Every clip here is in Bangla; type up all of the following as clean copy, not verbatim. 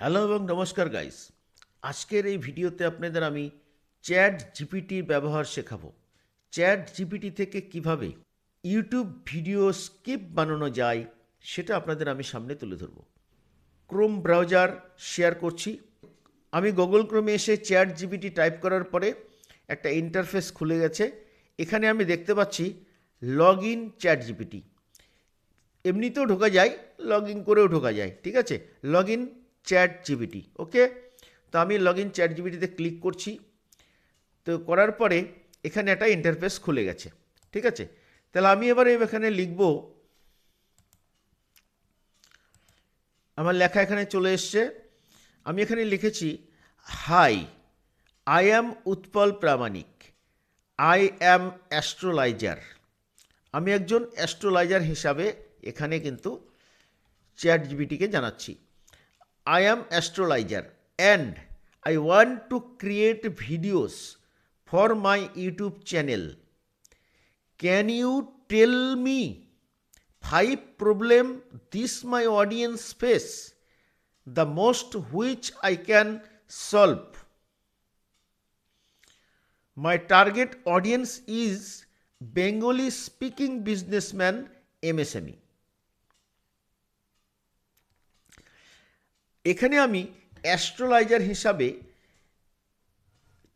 হ্যালো এবং নমস্কার গাইস। আজকের এই ভিডিওতে আপনাদের আমি চ্যাট জিপিটির ব্যবহার শেখাবো। চ্যাট জিপিটি থেকে কিভাবে ইউটিউব ভিডিও স্ক্রিপ্ট বানানো যায় সেটা আপনাদের আমি সামনে তুলে ধরব। ক্রোম ব্রাউজার শেয়ার করছি। আমি গুগল ক্রোমে এসে চ্যাট জিপিটি টাইপ করার পরে একটা ইন্টারফেস খুলে গেছে। এখানে আমি দেখতে পাচ্ছি লগ ইন চ্যাট জিপিটি। এমনিতেও ঢোকা যায়, লগ ইন করেও ঢোকা যায়, ঠিক আছে। লগ ইন চ্যাট জিপিটি, ওকে। তো আমি লগ ইন চ্যাট জিপিটিতে ক্লিক করছি। তো করার পরে এখানে একটা ইন্টারফেস খুলে গেছে, ঠিক আছে। তাহলে আমি এবারে এখানে লিখব, আমার লেখা এখানে চলে এসছে। আমি এখানে লিখেছি, hi, I am Utpal Pramanik, I am astrologer. আমি একজন অ্যাস্ট্রোলাইজার হিসাবে এখানে কিন্তু চ্যাট জিপিটিকে জানাচ্ছি, I am astrologer and I want to create videos for my YouTube channel. Can you tell me 5 problem this my audience face, the most which I can solve? My target audience is Bengali speaking businessman MSME. এখানে আমি অ্যাস্ট্রোলাইজার হিসাবে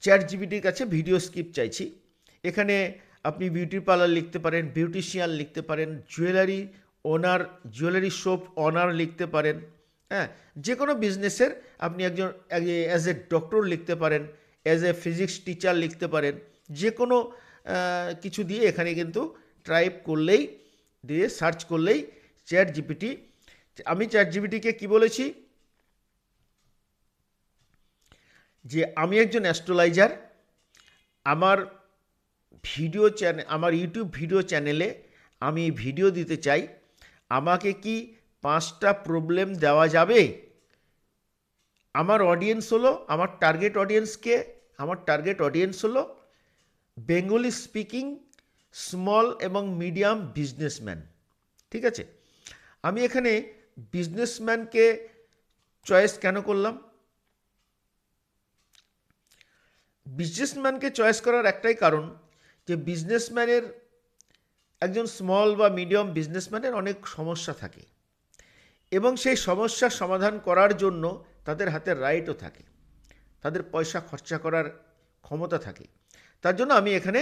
চ্যাট জিপিটির কাছে ভিডিও স্ক্রিপ্ট চাইছি। এখানে আপনি বিউটি পার্লার লিখতে পারেন, বিউটিশিয়ান লিখতে পারেন, জুয়েলারি ওনার, জুয়েলারি শপ ওনার লিখতে পারেন, হ্যাঁ, যে কোনো বিজনেসের আপনি একজন অ্যাজ এ ডক্টর লিখতে পারেন, অ্যাজ এ ফিজিক্স টিচার লিখতে পারেন, যে কোনো কিছু দিয়ে এখানে কিন্তু টাইপ করলেই, দিয়ে সার্চ করলেই চ্যাট জিপিটি, আমি চ্যাট জিপিটিকে কী বলেছি যে আমি একজন অ্যাস্ট্রোলাইজার, আমার ভিডিও চ্যানেল, আমার ইউটিউব ভিডিও চ্যানেলে আমি ভিডিও দিতে চাই, আমাকে কি 5টা প্রবলেম দেওয়া যাবে? আমার অডিয়েন্স হলো, আমার টার্গেট অডিয়েন্সকে, আমার টার্গেট অডিয়েন্স হলো বেঙ্গলি স্পিকিং স্মল এবং মিডিয়াম বিজনেসম্যান, ঠিক আছে। আমি এখানে বিজনেসম্যানকে চয়েস কেন করলাম? বিজনেসম্যানকে চয়েস করার একটাই কারণ যে বিজনেসম্যানের, একজন স্মল বা মিডিয়াম বিজনেসম্যানের অনেক সমস্যা থাকে এবং সেই সমস্যার সমাধান করার জন্য তাদের হাতে রাইটও থাকে, তাদের পয়সা খরচা করার ক্ষমতা থাকে। তার জন্য আমি এখানে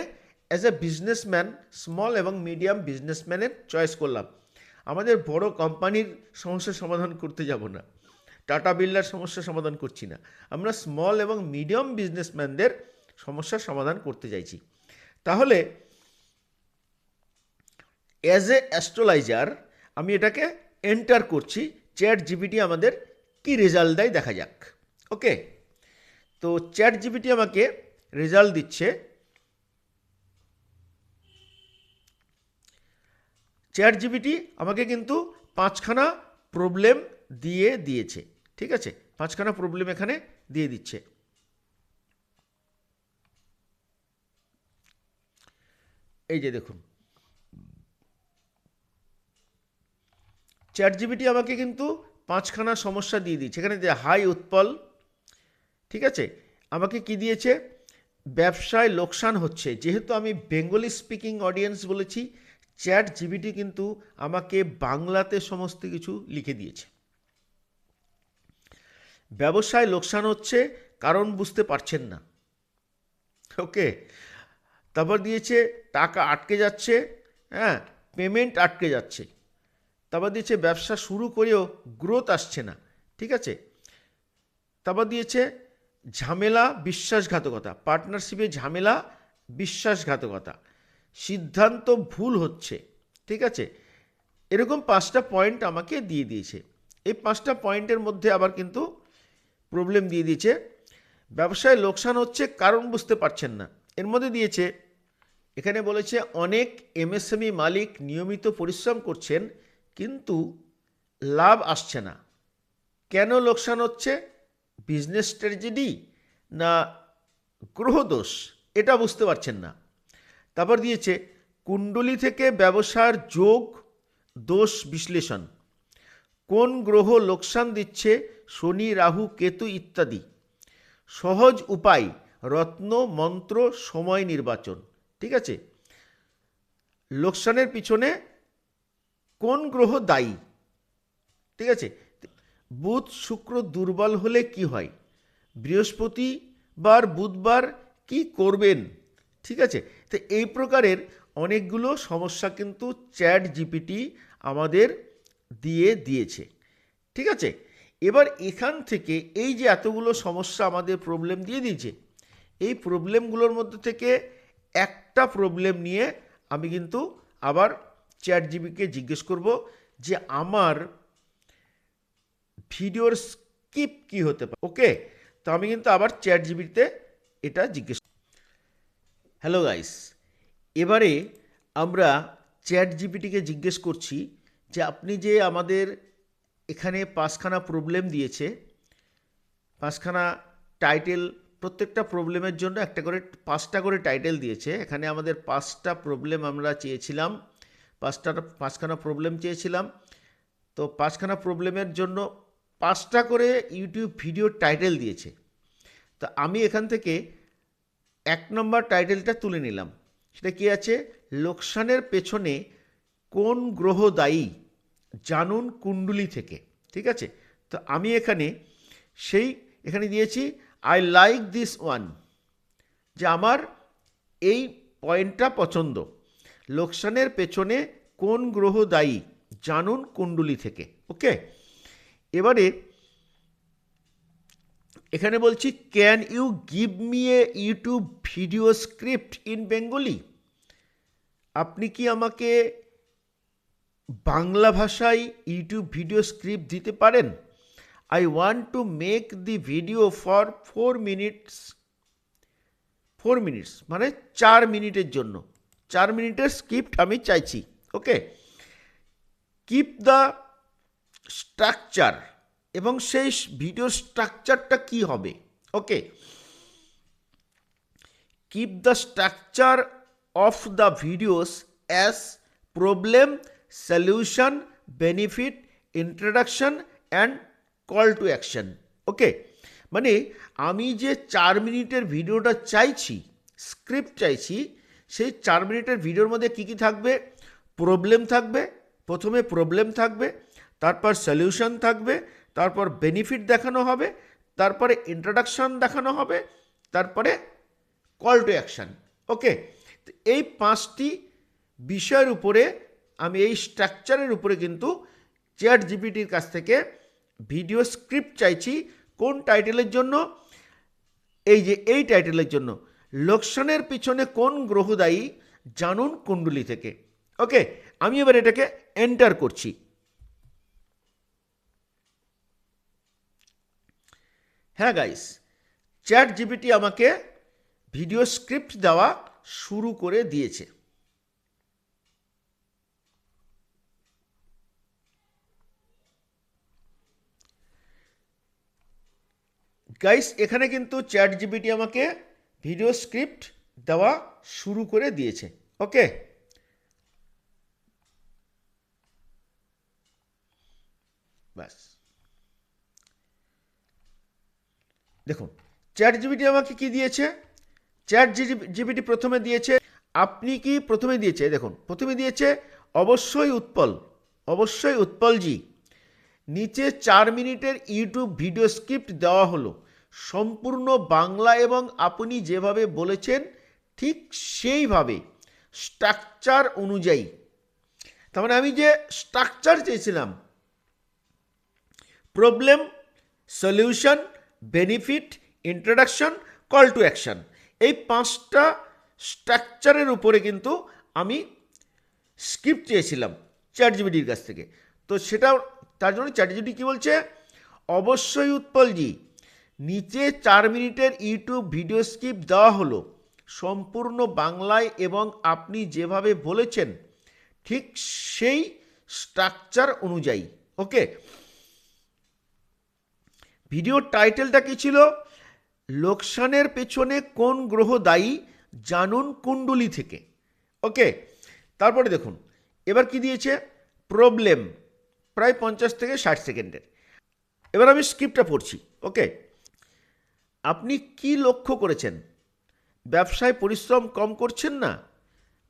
অ্যাজ এ বিজনেসম্যান স্মল এবং মিডিয়াম বিজনেসম্যানের চয়েস করলাম। আমাদের বড় কোম্পানির সমস্যার সমাধান করতে যাব না, টাটা বিড়লার সমস্যার সমাধান করছি না, আমরা স্মল এবং মিডিয়াম বিজনেসম্যানদের সমস্যার সমাধান করতে চাইছি। তাহলে অ্যাজ এ অ্যাস্ট্রোলাইজার আমি এটাকে এন্টার করছি, চ্যাট জিপিটি আমাদের কি রেজাল্ট দেয় দেখা যাক, ওকে। তো চ্যাট জিপিটি আমাকে রেজাল্ট দিচ্ছে, চ্যাট জিপিটি আমাকে কিন্তু 5খানা প্রবলেম দিয়েছে, ঠিক আছে, 5খানা প্রবলেম এখানে দিয়ে দিচ্ছে। এই যে দেখুন, চ্যাট জিপিটি আমাকে কিন্তু 5খানা সমস্যা দিয়ে দিচ্ছে। এখানে যে হাই উৎপল, ঠিক আছে, আমাকে কি দিয়েছে? ব্যবসায় লোকসান হচ্ছে। যেহেতু আমি বেঙ্গলি স্পিকিং অডিয়েন্স বলেছি, চ্যাট জিপিটি কিন্তু আমাকে বাংলাতে সমস্ত কিছু লিখে দিয়েছে। ব্যবসায় লোকসান হচ্ছে, কারণ বুঝতে পারছেন না, ওকে। তারপর দিয়েছে টাকা আটকে যাচ্ছে, হ্যাঁ, পেমেন্ট আটকে যাচ্ছে। তারপর দিয়েছে ব্যবসা শুরু করেও গ্রোথ আসছে না, ঠিক আছে। তারপর দিয়েছে ঝামেলা, বিশ্বাসঘাতকতা, পার্টনারশিপে ঝামেলা, বিশ্বাসঘাতকতা, সিদ্ধান্ত ভুল হচ্ছে, ঠিক আছে। এরকম 5টা পয়েন্ট আমাকে দিয়ে দিয়েছে। এই 5টা পয়েন্টের মধ্যে আবার কিন্তু প্রবলেম দিয়ে দিয়েছে, ব্যবসায় লোকসান হচ্ছে, কারণ বুঝতে পারছেন না। এর মধ্যে দিয়েছে, এখানে বলেছে অনেক এমএসএমই মালিক নিয়মিত পরিশ্রম করছেন কিন্তু লাভ আসছে না। কেন লোকসান হচ্ছে? বিজনেস ট্র্যাজেডি না গ্রহদোষ, এটা বুঝতে পারছেন না। তারপর দিয়েছে কুণ্ডলী থেকে ব্যবসার যোগ দোষ বিশ্লেষণ, কোন গ্রহ লোকসান দিচ্ছে, শনি, রাহু, কেতু ইত্যাদি। সহজ উপায়, রত্ন, মন্ত্র, সময় নির্বাচন। ঠিক আছে, লোকসানের পিছনে কোন গ্রহ দায়ী। ঠিক আছে, বুধ শুক্র দুর্বল হলে কি হয়, বৃহস্পতিবার বুধবার কি করবেন। ঠিক আছে, তো এই প্রকারের অনেকগুলো সমস্যা কিন্তু চ্যাট জিপিটি আমাদের দিয়েছে। ঠিক আছে, এবার এখান থেকে এই যে এতগুলো সমস্যা আমাদের প্রবলেম দিয়ে দিয়েছে, এই প্রবলেমগুলোর মধ্যে থেকে একটা প্রবলেম নিয়ে আমি কিন্তু আবার চ্যাট জিপিটিকে জিজ্ঞেস করব যে আমার ভিডিওর স্কিপ কি হতে পারে। ওকে, তো আমি কিন্তু আবার চ্যাট জিপিটিতে এটা জিজ্ঞেস। হ্যালো গাইস, এবারে আমরা চ্যাট জিপিটিকে জিজ্ঞেস করছি যে আপনি যে আমাদের এখানে 5খানা প্রবলেম দিয়েছে, 5খানা টাইটেল, প্রত্যেকটা প্রবলেমের জন্য একটা করে 5টা করে টাইটেল দিয়েছে। এখানে আমাদের 5টা প্রবলেম আমরা চেয়েছিলাম, 5খানা প্রবলেম চেয়েছিলাম। তো 5খানা প্রবলেমের জন্য 5টা করে ইউটিউব ভিডিও টাইটেল দিয়েছে। তো আমি এখান থেকে 1 নম্বর টাইটেলটা তুলে নিলাম। সেটা কি আছে, লোকসানের পেছনে কোন গ্রহ দায়ী, জানুন কুণ্ডলী থেকে। ঠিক আছে, তো আমি এখানে দিয়েছি আই লাইক দিস ওয়ান, যে আমার এই পয়েন্টটা পছন্দ। লোকসানের পেছনে কোন গ্রহ দায়ী, জানুন কুণ্ডলী থেকে। ওকে, এবারে এখানে বলছি can you give me a YouTube video script in Bengali. আপনি কি আমাকে বাংলা ভাষায় ইউটিউব ভিডিও স্ক্রিপ্ট দিতে পারেন। I want to make the video for 4 minutes. 4 minutes মানে 4 মিনিটের জন্য, 4 মিনিটের স্ক্রিপ্ট আমি চাইছি। ওকে, কিপ দ্য স্ট্রাকচার, এবং সেই ভিডিও স্ট্রাকচারটা কি হবে। Okay, keep the structure of the videos as problem, solution, benefit, introduction and call to action. Okay, মানে আমি যে 4 মিনিটের ভিডিওটা চাইছি, স্ক্রিপ্ট চাইছি, সেই 4 মিনিটের ভিডিওর মধ্যে কী কী থাকবে, প্রবলেম থাকবে, প্রথমে প্রবলেম থাকবে, তারপর সলিউশন থাকবে, তারপর বেনিফিট দেখানো হবে, তারপরে ইন্ট্রোডাকশন দেখানো হবে, তারপরে কল টু অ্যাকশন। ওকে, এই 5টি বিষয়ের উপরে আমি এই স্ট্রাকচারের উপরে কিন্তু চ্যাট জিপিটির কাছ থেকে ভিডিও স্ক্রিপ্ট চাইছি। কোন টাইটেলের জন্য, এই টাইটেলের জন্য, লোকসানের পিছনে কোন গ্রহ দায়ী, জানুন কুণ্ডলী থেকে। ওকে, আমি এবার এটাকে এন্টার করছি। হ্যাঁ গাইস, চ্যাট জিপিটি আমাকে ভিডিও স্ক্রিপ্ট দেওয়া শুরু করে দিয়েছে। গাইস, এখানে কিন্তু চ্যাট জিপিটি আমাকে ভিডিও স্ক্রিপ্ট দেওয়া শুরু করে দিয়েছে। ওকে, ব্যাস দেখুন চ্যাট জিপিটি আমাকে কি দিয়েছে। চ্যাট জিপিটি প্রথমে দিয়েছে, আপনি কি প্রথমে দিয়েছে, দেখুন প্রথমে দিয়েছে অবশ্যই উৎপলজি, নিচে 4 মিনিটের ইউটিউব ভিডিও স্ক্রিপ্ট দেওয়া হলো, সম্পূর্ণ বাংলা এবং আপনি যেভাবে বলেছেন ঠিক সেইভাবে স্ট্রাকচার অনুযায়ী। তার মানে আমি যে স্ট্রাকচার চেয়েছিলাম, problem, solution, benefit, introduction, call to action, এই 5টা স্ট্রাকচারের উপরে কিন্তু আমি স্ক্রিপ্ট চেয়েছিলাম চ্যাট জিপিটির কাছ থেকে। তো সেটা তার জন্য চ্যাট জিপিটি কী বলছে, অবশ্যই উৎপলজি, নিচে 4 মিনিটের ইউটিউব ভিডিও স্ক্রিপ্ট দেওয়া হলো, সম্পূর্ণ বাংলায় এবং আপনি যেভাবে বলেছেন ঠিক সেই স্ট্রাকচার অনুযায়ী। ওকে, ভিডিও টাইটেলটা কি ছিল, লোকসানের পেছনে কোন গ্রহ দায়ী, জানুন কুণ্ডলী থেকে। ওকে, তারপরে দেখুন এবার কি দিয়েছে, প্রায় 50 থেকে 60 সেকেন্ডের। এবার আমি স্ক্রিপ্টটা পড়ছি। ওকে, আপনি কি লক্ষ্য করেছেন? ব্যবসায় পরিশ্রম কম করছেন না?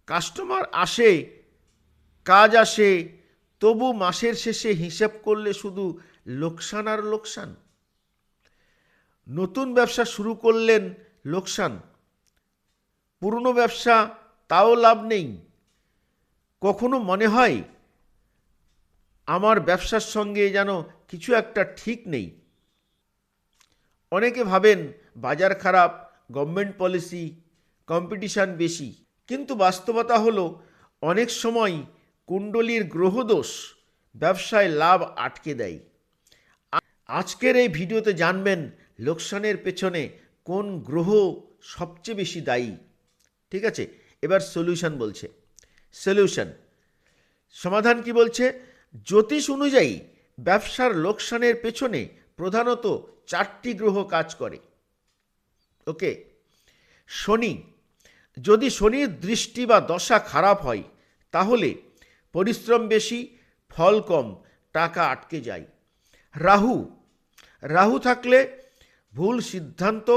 কাস্টমার আসে, কাজ আসে, তবু মাসের শেষে হিসাব করলে শুধু লোকসান আর লোকসান। নতুন ব্যবসা শুরু করলেন, লোকসান। পুরনো ব্যবসা, তাও লাভ নেই। কখনো মনে হয় আমার ব্যবসার সঙ্গে যেন কিছু একটা ঠিক নেই। অনেকে ভাবেন বাজার খারাপ, গভর্নমেন্ট পলিসি, কম্পিটিশন বেশি। কিন্তু বাস্তবতা হলো অনেক সময় কুণ্ডলীর গ্রহদোষ ব্যবসায় লাভ আটকে দেয়। আজকের এই ভিডিওতে জানবেন লোকসানের পেছনে কোন গ্রহ সবচেয়ে বেশি দায়ী। ঠিক আছে, এবার সলিউশন বলছে। সলিউশন, সমাধান কি বলছে? জ্যোতিষ অনুযায়ী ব্যবসার লোকসানের পেছনে প্রধানত 4টি গ্রহ কাজ করে। ওকে, শনি, যদি শনির দৃষ্টি বা দশা খারাপ হয় তাহলে পরিশ্রম বেশি, ফল কম, টাকা আটকে যায়। রাহু, রাহু থাকলে ভুল সিদ্ধান্ত,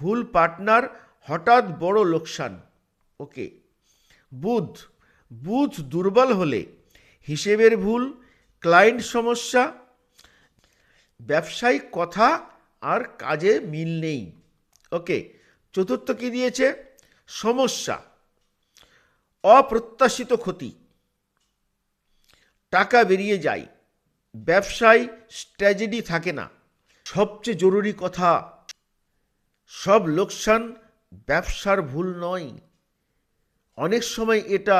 ভুল পার্টনার, হঠাৎ বড় লোকসান। ওকে, বুধ, বুধ দুর্বল হলে হিসেবের ভুল, ক্লায়েন্ট সমস্যা, ব্যবসায়িক কথা আর কাজে মিল নেই। ওকে, চতুর্থ কি দিয়েছে? সমস্যা, অপ্রত্যাশিত ক্ষতি, টাকা বেরিয়ে যায়, ব্যবসায় স্ট্র্যাটেজি থাকে না। সবচেয়ে জরুরি কথা, সব লোকসান ব্যবসার ভুল নয়, অনেক সময় এটা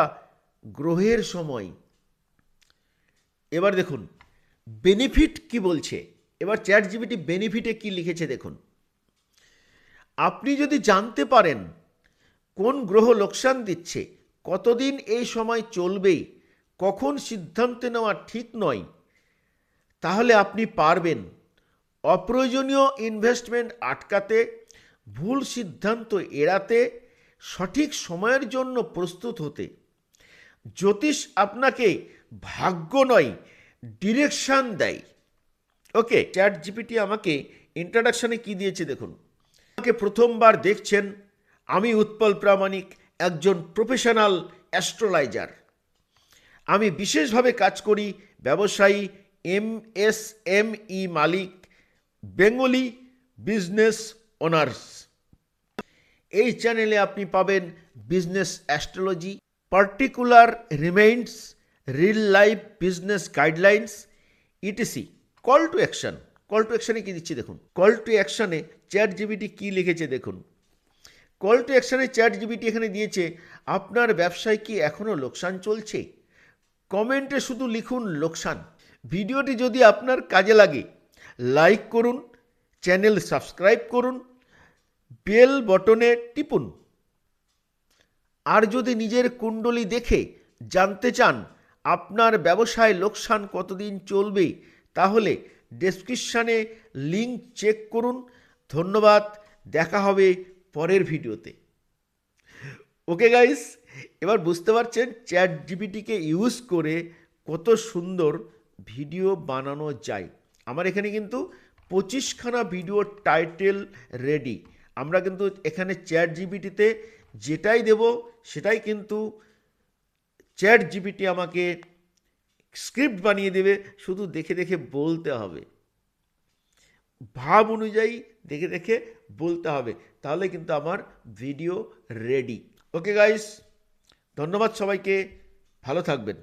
গ্রহের সময়। এবার দেখুন বেনিফিট কি বলছে। এবার চ্যাট জিপিটি বেনিফিটে কি লিখেছে দেখুন। আপনি যদি জানতে পারেন কোন গ্রহ লোকসান দিচ্ছে, কতদিন এই সময় চলবে, কখন সিদ্ধান্ত নেওয়া ঠিক নয়, তাহলে আপনি পারবেন অপ্রয়োজনীয় ইনভেস্টমেন্ট আটকাতে, ভুল সিদ্ধান্ত এড়াতে, সঠিক সময়ের জন্য প্রস্তুত হতে। জ্যোতিষ আপনাকে ভাগ্য নয়, ডিরেকশন দেয়। ওকে, চ্যাট জিপিটি আমাকে ইন্ট্রোডাকশনে কি দিয়েছে দেখুন। আমাকে প্রথমবার দেখছেন, আমি উৎপল প্রামাণিক, একজন প্রফেশনাল অ্যাস্ট্রোলজার। আমি বিশেষভাবে কাজ করি ব্যবসায়ী, MSME মালিক, বেঙ্গলি বিজনেস ওনার্স। এই চ্যানেলে আপনি পাবেন business astrology, particular reminds, real life business guidelines, ETC. Call to action, call to অ্যাকশনে কী দিচ্ছি দেখুন। কল টু অ্যাকশনে চ্যাট জিপিটি কী লিখেছে দেখুন। কল টু অ্যাকশনে চ্যাট জিপিটি এখানে দিয়েছে, আপনার ব্যবসায় কি এখনও লোকসান চলছে? কমেন্টে শুধু লিখুন লোকসান। ভিডিওটি যদি আপনার কাজে লাগে লাইক করুন, চ্যানেল সাবস্ক্রাইব করুন, বেল বটনে টিপুন। আর যদি নিজের কুণ্ডলী দেখে জানতে চান আপনার ব্যবসায় লোকসান কতদিন চলবে, তাহলে ডেসক্রিপশানে লিঙ্ক চেক করুন। ধন্যবাদ, দেখা হবে পরের ভিডিওতে। ওকে গাইস, এবার বুঝতে পারছেন চ্যাট জিপিটিকে ইউজ করে কত সুন্দর ভিডিও বানানো যায়। আমার এখানে কিন্তু 25খানা ভিডিও টাইটেল রেডি। আমরা কিন্তু এখানে চ্যাট জিপিটিতে যেটাই দেব সেটাই কিন্তু চ্যাট জিপিটি আমাকে স্ক্রিপ্ট বানিয়ে দেবে, শুধু দেখে দেখে বলতে হবে, ভাব অনুযায়ী দেখে দেখে বলতে হবে, তাহলে কিন্তু আমার ভিডিও রেডি। ওকে গাইস, ধন্যবাদ সবাইকে, ভালো থাকবেন।